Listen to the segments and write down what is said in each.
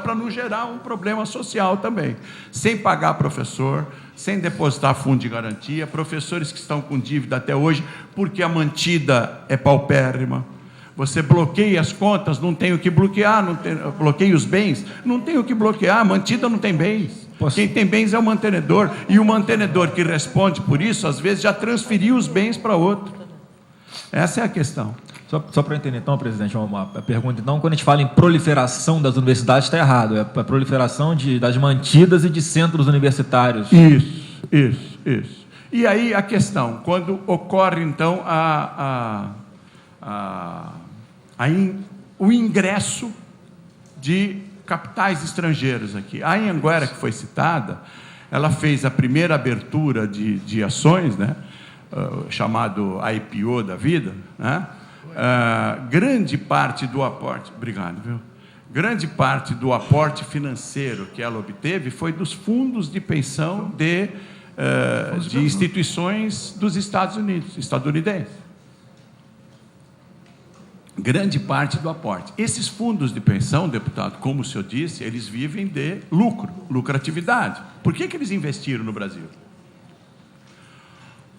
para não gerar um problema social também. Sem pagar professor, sem depositar fundo de garantia, professores que estão com dívida até hoje, porque a mantida é paupérrima. Você bloqueia as contas, não tem o que bloquear, bloqueia os bens, não tem o que bloquear, a mantida não tem bens. Quem tem bens é o mantenedor, e o mantenedor que responde por isso, às vezes já transferiu os bens para outro. Essa é a questão. Só para entender, então, presidente, uma pergunta. Então, quando a gente fala em proliferação das universidades, está errado. É a proliferação das mantidas e de centros universitários. Isso. E aí a questão, quando ocorre, então, o ingresso de capitais estrangeiros aqui. A Anhanguera, que foi citada, ela fez a primeira abertura de ações, né? Chamado IPO da vida, né? Grande parte do aporte, obrigado, viu? Grande parte do aporte financeiro que ela obteve foi dos fundos de pensão de instituições dos Estados Unidos, estadunidenses. Grande parte do aporte. Esses fundos de pensão, deputado, como o senhor disse, eles vivem de lucratividade. Por que eles investiram no Brasil?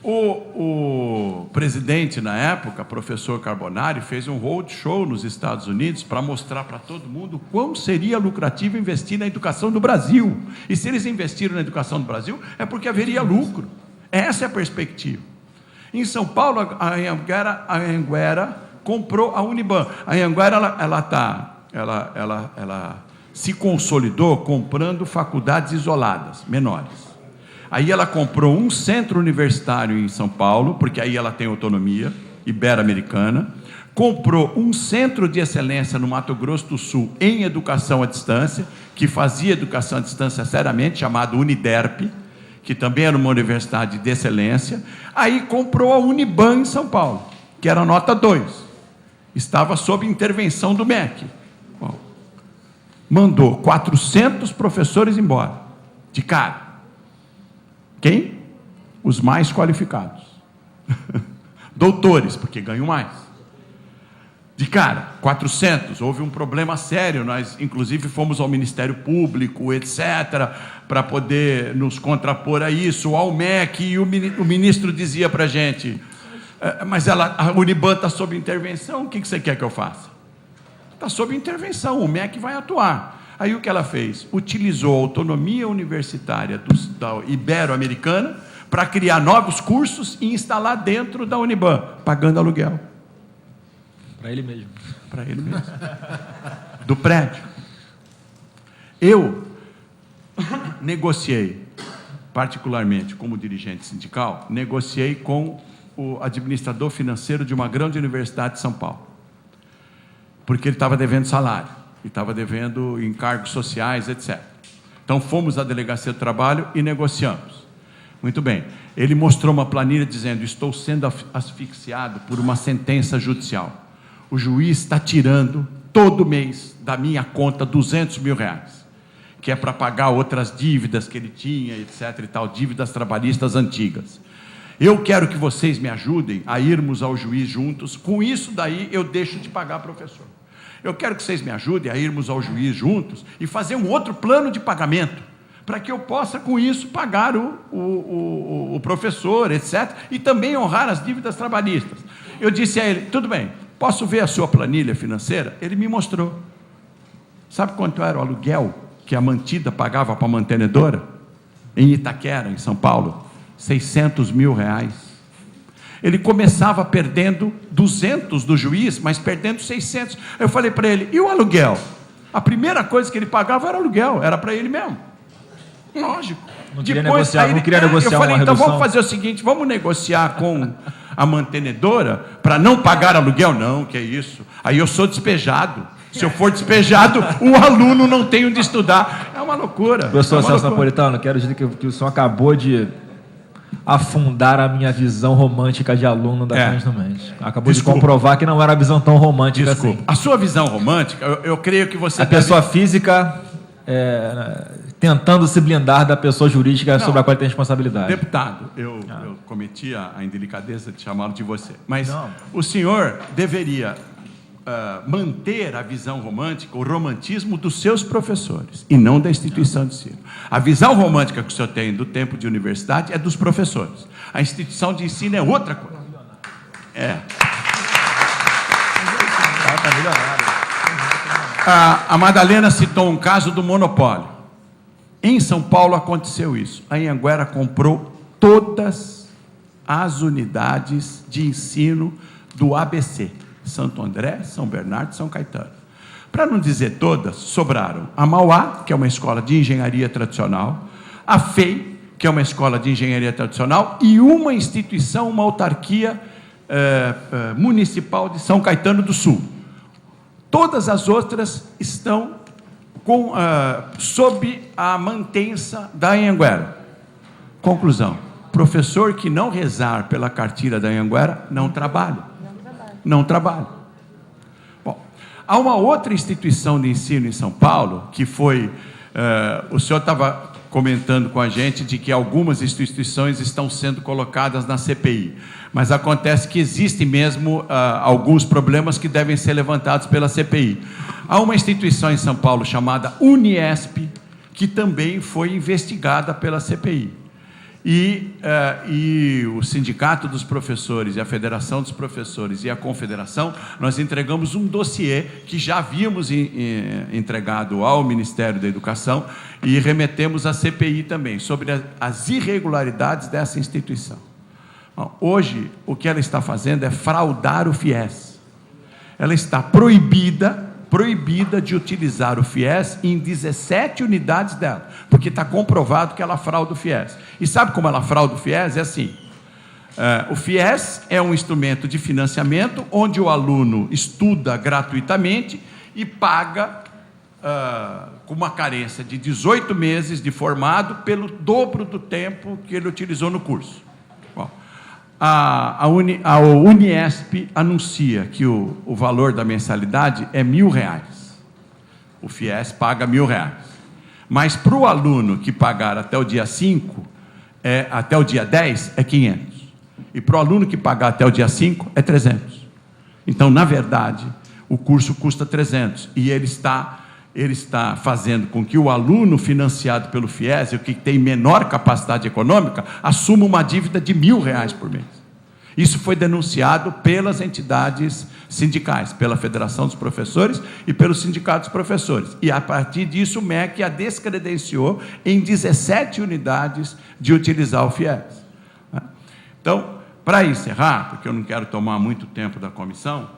O presidente, na época, professor Carbonari, fez um roadshow nos Estados Unidos para mostrar para todo mundo quão seria lucrativo investir na educação do Brasil. E se eles investiram na educação do Brasil, é porque haveria lucro. Essa é a perspectiva. Em São Paulo, a Anhanguera comprou a Uniban. A Anhanguera, ela se consolidou comprando faculdades isoladas, menores. Aí ela comprou um centro universitário em São Paulo, porque aí ela tem autonomia ibero-americana, comprou um centro de excelência no Mato Grosso do Sul em educação à distância, que fazia educação à distância seriamente, chamado Uniderp, que também era uma universidade de excelência. Aí comprou a Uniban em São Paulo, que era nota 2, estava sob intervenção do MEC. Bom, mandou 400 professores embora, de cara. Quem? Os mais qualificados. Doutores, porque ganham mais. De cara, 400. Houve um problema sério. Nós, inclusive, fomos ao Ministério Público, etc., para poder nos contrapor a isso, ao MEC, e o ministro dizia para a gente: mas a Uniban está sob intervenção, o que você quer que eu faça? Está sob intervenção, o MEC vai atuar. Aí o que ela fez? Utilizou a autonomia universitária da ibero-americana para criar novos cursos e instalar dentro da Uniban, pagando aluguel. Para ele mesmo. Para ele mesmo. Do prédio. Eu negociei, particularmente como dirigente sindical, negociei com o administrador financeiro de uma grande universidade de São Paulo, porque ele estava devendo salário, e estava devendo encargos sociais, etc. Então fomos à Delegacia do Trabalho e negociamos. Muito bem. Ele mostrou uma planilha dizendo: estou sendo asfixiado por uma sentença judicial. O juiz está tirando todo mês da minha conta R$200 mil, que é para pagar outras dívidas que ele tinha, etc. e tal, dívidas trabalhistas antigas. Eu quero que vocês me ajudem a irmos ao juiz juntos. Com isso daí eu deixo de pagar professor. Eu quero que vocês me ajudem a irmos ao juiz juntos e fazer um outro plano de pagamento, para que eu possa, com isso, pagar o professor, etc., e também honrar as dívidas trabalhistas. Eu disse a ele: tudo bem, posso ver a sua planilha financeira? Ele me mostrou. Sabe quanto era o aluguel que a mantida pagava para a mantenedora? Em Itaquera, em São Paulo? R$600 mil. Ele começava perdendo 200 do juiz, mas perdendo 600. Eu falei para ele: e o aluguel? A primeira coisa que ele pagava era aluguel, era para ele mesmo. Lógico. Não queria negociar, não queria negociar eu falei, uma então redução. vamos fazer o seguinte, vamos negociar com a mantenedora para não pagar aluguel? Não, que é isso. Aí eu sou despejado. Se eu for despejado, o aluno não tem onde estudar. É uma loucura. Professor Celso Napolitano, quero dizer que o senhor acabou de afundar a minha visão romântica de aluno da Frente do Mendes. Acabou de comprovar que não era a visão tão romântica assim. A sua visão romântica, eu creio que você... A pessoa física tentando se blindar da pessoa jurídica sobre a qual ele tem responsabilidade. Deputado, eu cometi a indelicadeza de chamá-lo de você. Mas o senhor deveria manter a visão romântica, o romantismo dos seus professores, e não da instituição de ensino. A visão romântica que o senhor tem do tempo de universidade é dos professores. A instituição de ensino é outra coisa. A Madalena citou um caso do monopólio. Em São Paulo aconteceu isso. A Anhanguera comprou todas as unidades de ensino do ABC. Santo André, São Bernardo e São Caetano. Para não dizer todas, sobraram a Mauá, que é uma escola de engenharia tradicional, a FEI, que é uma escola de engenharia tradicional, e uma instituição, uma autarquia municipal de São Caetano do Sul. Todas as outras estão sob a mantença da Anhanguera. Conclusão: professor que não rezar pela cartilha da Anhanguera não trabalha. Não trabalha. Bom, há uma outra instituição de ensino em São Paulo, que foi, o senhor estava comentando com a gente de que algumas instituições estão sendo colocadas na CPI, mas acontece que existem mesmo alguns problemas que devem ser levantados pela CPI. Há uma instituição em São Paulo chamada Uniesp, que também foi investigada pela CPI. E o Sindicato dos Professores, e a Federação dos Professores e a Confederação, nós entregamos um dossiê que já havíamos entregado ao Ministério da Educação e remetemos à CPI também, sobre as irregularidades dessa instituição. Bom, hoje, o que ela está fazendo é fraudar o FIES. Ela está proibida de utilizar o FIES em 17 unidades dela, porque está comprovado que ela frauda o FIES. E sabe como ela frauda o FIES? É assim, o FIES é um instrumento de financiamento onde o aluno estuda gratuitamente e paga com uma carência de 18 meses de formado pelo dobro do tempo que ele utilizou no curso. Bom, a Uniesp anuncia que o valor da mensalidade é R$1.000. O FIES paga R$1.000. Mas para o aluno que pagar até o dia 5, até o dia 10, é 500. E para o aluno que pagar até o dia 5, é 300. Então, na verdade, o curso custa 300. E ele está fazendo com que o aluno financiado pelo FIES, o que tem menor capacidade econômica, assuma uma dívida de R$1.000 por mês. Isso foi denunciado pelas entidades sindicais, pela Federação dos Professores e pelos sindicatos dos professores. E, a partir disso, o MEC a descredenciou em 17 unidades de utilizar o FIES. Então, para encerrar, porque eu não quero tomar muito tempo da comissão,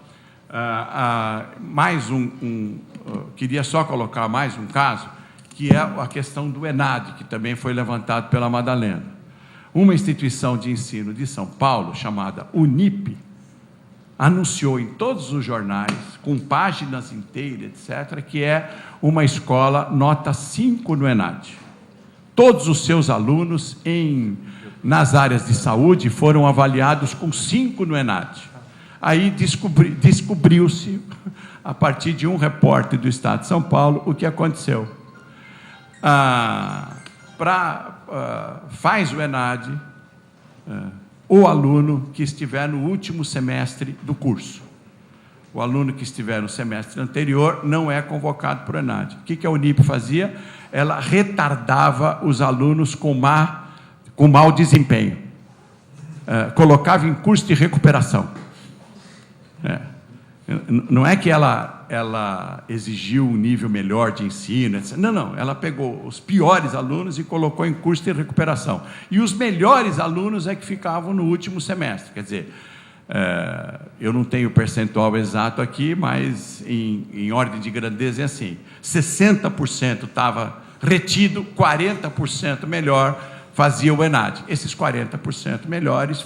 queria só colocar mais um caso, que é a questão do ENAD, que também foi levantado pela Madalena. Uma instituição de ensino de São Paulo, chamada Unip, anunciou em todos os jornais, com páginas inteiras, etc., que é uma escola nota 5 no ENAD. Todos os seus alunos nas áreas de saúde foram avaliados com 5 no ENAD. Aí descobriu-se, a partir de um repórter do Estado de São Paulo, o que aconteceu. Faz o ENAD o aluno que estiver no último semestre do curso. O aluno que estiver no semestre anterior não é convocado para o ENAD. O que a Unip fazia? Ela retardava os alunos com mau desempenho. Colocava em curso de recuperação. Não é que ela exigiu um nível melhor de ensino, etc. Não, ela pegou os piores alunos e colocou em curso de recuperação. E os melhores alunos é que ficavam no último semestre. Quer dizer, eu não tenho o percentual exato aqui, mas em ordem de grandeza é assim: 60% estava retido, 40% melhor fazia o ENAD. Esses 40% melhores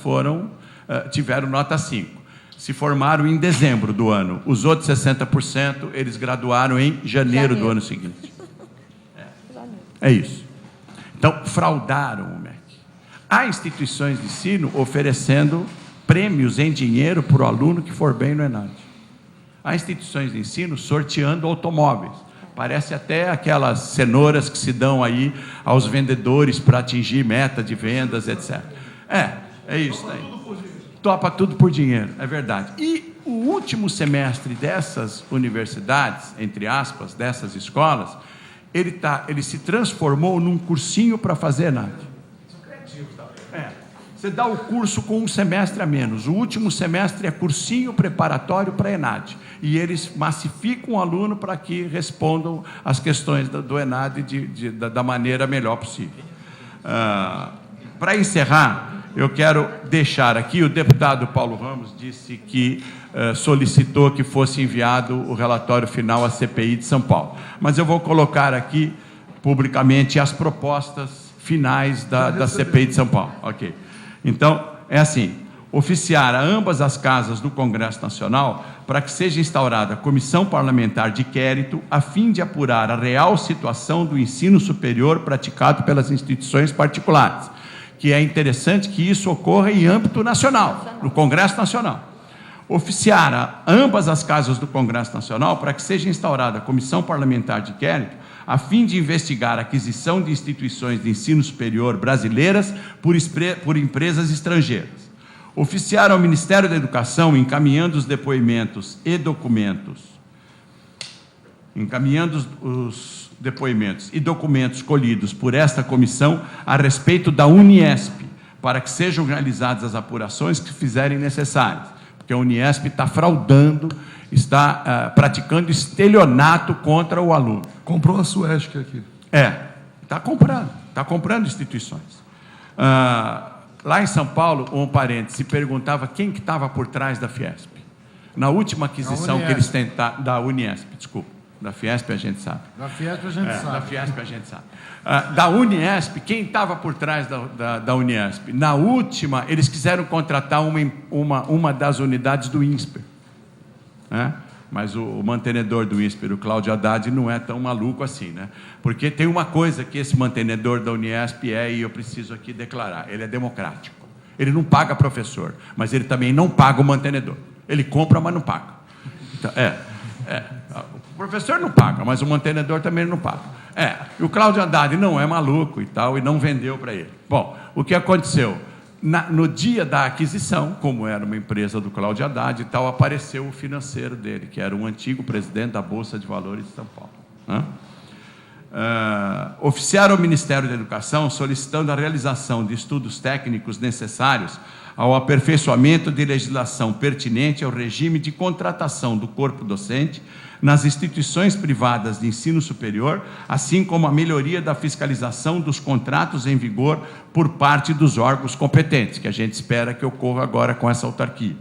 tiveram nota 5. Se formaram em dezembro do ano. Os outros 60%, eles graduaram em janeiro do ano seguinte. É isso. Então, fraudaram o MEC. Há instituições de ensino oferecendo prêmios em dinheiro para o aluno que for bem no ENAD. Há instituições de ensino sorteando automóveis. Parece até aquelas cenouras que se dão aí aos vendedores para atingir meta de vendas, etc. É isso aí. Topa tudo por dinheiro, é verdade. E o último semestre dessas universidades, entre aspas, dessas escolas, ele se transformou num cursinho para fazer ENAD. Você dá o curso com um semestre a menos. O último semestre é cursinho preparatório para ENAD. E eles massificam o aluno para que respondam as questões do ENAD da maneira melhor possível. Para encerrar, eu quero deixar aqui, o deputado Paulo Ramos disse que solicitou que fosse enviado o relatório final à CPI de São Paulo. Mas eu vou colocar aqui, publicamente, as propostas finais da CPI de São Paulo. Ok. Então, é assim, oficiar a ambas as casas do Congresso Nacional para que seja instaurada a comissão parlamentar de inquérito a fim de apurar a real situação do ensino superior praticado pelas instituições particulares, que é interessante que isso ocorra em âmbito nacional, no Congresso Nacional. Oficiar a ambas as casas do Congresso Nacional para que seja instaurada a comissão parlamentar de inquérito a fim de investigar a aquisição de instituições de ensino superior brasileiras por empresas estrangeiras. Oficiar ao Ministério da Educação, encaminhando os depoimentos e documentos, colhidos por esta comissão a respeito da Uniesp, para que sejam realizadas as apurações que fizerem necessárias, porque a Uniesp está fraudando, está praticando estelionato contra o aluno. Comprou a Suesc aqui. Está comprando instituições. Lá em São Paulo, um parente se perguntava quem que estava por trás da Fiesp. Na última aquisição que eles tentaram, da Uniesp, desculpa, da Fiesp a gente sabe. Da Fiesp a gente sabe. Da Fiesp a gente sabe. Da Uniesp, quem estava por trás da Uniesp? Na última, eles quiseram contratar uma das unidades do INSPER. Mas o mantenedor do INSPER, o Cláudio Haddad, não é tão maluco assim, né? Porque tem uma coisa que esse mantenedor da Uniesp e eu preciso aqui declarar, ele é democrático. Ele não paga professor, mas ele também não paga o mantenedor. Ele compra, mas não paga. Então, o professor não paga, mas o mantenedor também não paga. E o Cláudio Haddad não é maluco e tal, e não vendeu para ele. Bom, o que aconteceu? No dia da aquisição, como era uma empresa do Cláudio Haddad e tal, apareceu o financeiro dele, que era um antigo presidente da Bolsa de Valores de São Paulo. Oficiar ao Ministério da Educação solicitando a realização de estudos técnicos necessários ao aperfeiçoamento de legislação pertinente ao regime de contratação do corpo docente nas instituições privadas de ensino superior, assim como a melhoria da fiscalização dos contratos em vigor por parte dos órgãos competentes, que a gente espera que ocorra agora com essa autarquia.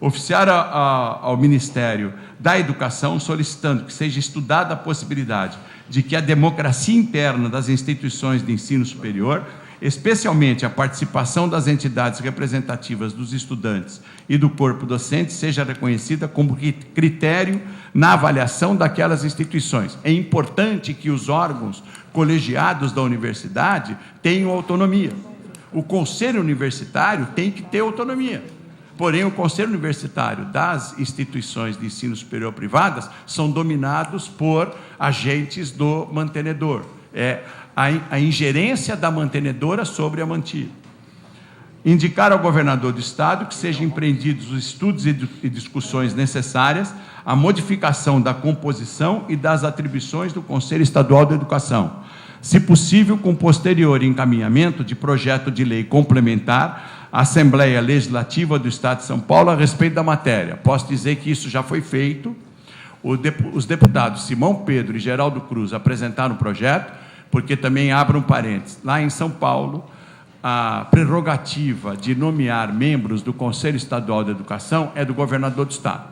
Oficiar ao Ministério da Educação solicitando que seja estudada a possibilidade de que a democracia interna das instituições de ensino superior, especialmente a participação das entidades representativas dos estudantes e do corpo docente, seja reconhecida como critério na avaliação daquelas instituições. É importante que os órgãos colegiados da universidade tenham autonomia. O conselho universitário tem que ter autonomia. Porém, o conselho universitário das instituições de ensino superior privadas são dominados por agentes do mantenedor. A ingerência da mantenedora sobre a mantida. Indicar ao governador do Estado que sejam empreendidos os estudos e discussões necessárias à modificação da composição e das atribuições do Conselho Estadual da Educação, se possível com posterior encaminhamento de projeto de lei complementar à Assembleia Legislativa do Estado de São Paulo a respeito da matéria. Posso dizer que isso já foi feito. Os deputados Simão Pedro e Geraldo Cruz apresentaram o projeto, porque também, abro um parênteses, lá em São Paulo, a prerrogativa de nomear membros do Conselho Estadual de Educação é do governador do Estado.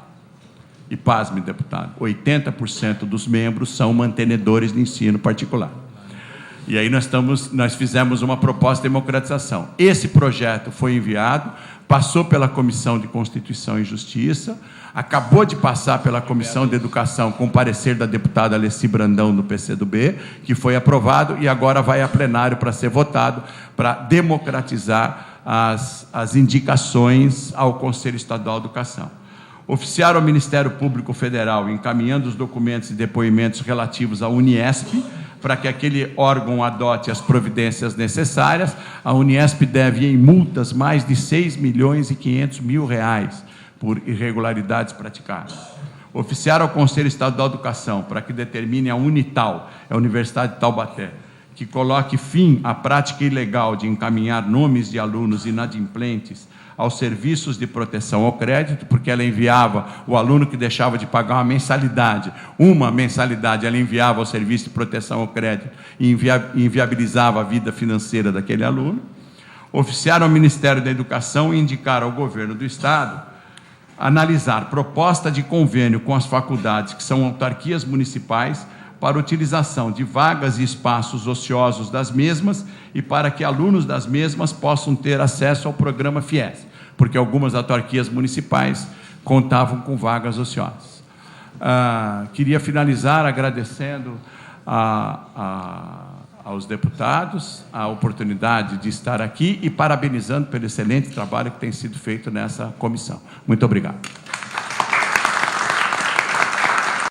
E, pasme, deputado, 80% dos membros são mantenedores de ensino particular. E aí nós fizemos uma proposta de democratização. Esse projeto foi enviado, passou pela Comissão de Constituição e Justiça, acabou de passar pela Comissão de Educação com parecer da deputada Alessi Brandão, do PCdoB, que foi aprovado e agora vai a plenário para ser votado, para democratizar as indicações ao Conselho Estadual de Educação. Oficiar ao Ministério Público Federal, encaminhando os documentos e depoimentos relativos à Uniesp, para que aquele órgão adote as providências necessárias. A Uniesp deve em multas mais de R$ 6.500.000, por irregularidades praticadas. Oficiar ao Conselho Estadual de Educação para que determine a Unital, a Universidade de Taubaté, que coloque fim à prática ilegal de encaminhar nomes de alunos inadimplentes aos serviços de proteção ao crédito, porque ela enviava o aluno que deixava de pagar uma mensalidade, ela enviava ao serviço de proteção ao crédito e inviabilizava a vida financeira daquele aluno. Oficiar ao Ministério da Educação e indicar ao governo do Estado analisar proposta de convênio com as faculdades, que são autarquias municipais, para utilização de vagas e espaços ociosos das mesmas e para que alunos das mesmas possam ter acesso ao programa FIES, porque algumas autarquias municipais contavam com vagas ociosas. Queria finalizar agradecendo aos deputados a oportunidade de estar aqui e parabenizando pelo excelente trabalho que tem sido feito nessa comissão. Muito obrigado.